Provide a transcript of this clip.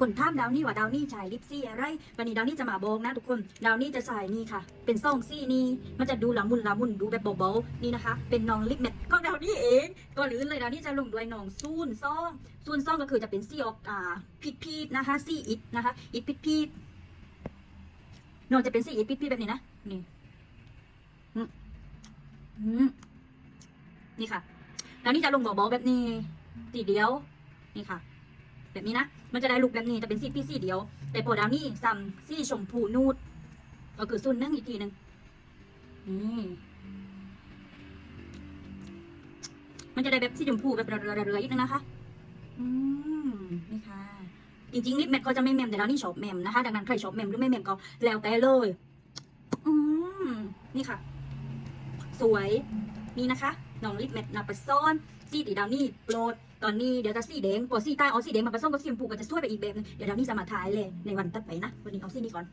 คนถามดาวนี่ว่าดาวนี่ใช้ลิปซี่อะไรวันนี้ดาวนี่จะมาบอกนะทุกคนดาวนี่จะใช้นี่ค่ะเป็นซองซี่นี่มันจะดูละมุนดูแบบเบาๆนี่นะคะเป็นน้องลิปแมทของดาวนี่เองก่อนอื่นเลยดาวนี่จะลงด้วยน้องซูนซ่องก็คือจะเป็นซี่ออกพีดนะคะซี่อิดนะคะอิดพีดน้องจะเป็นซี่อิดพีดแบบนี้นะนี่นี่ค่ะดาวนี่จะลงเบาๆแบบนี้ตีเดียวนี่ค่ะแบบนี้นะมันจะได้ลุกแบบนี้จะเป็นซี่เดียวแต่พอดาวนี่ซ้ำซี่ชมพูนูดก็คือซุนนึ่งอีกทีหนึ่งนี่มันจะได้แบบซี่ชมพูแบบเรืออีกนึงนะคะนี่ค่ะจริงๆลิปแมทเขาจะไม่แมมแต่ดาวนี่ชอบแมมนะคะดังนั้นใครชอบแมมหรือไม่แมมก็แล้วแต่เลยนี่ค่ะสวยนี่นะคะน้องลิปแมทนับไปซ่อนซี่ตีดาวนี่โปรดตอนนี้เดี๋ยวจะสีแดงพอสีใต้เอาสีแดงมาผสมกับสีชมพูก็จะสวยไปอีกแบบนึงเดี๋ยวดาวนี่จะมาถ่ายเลยในวันต่อไปนะวันนี้เอาสีนี้ก่อน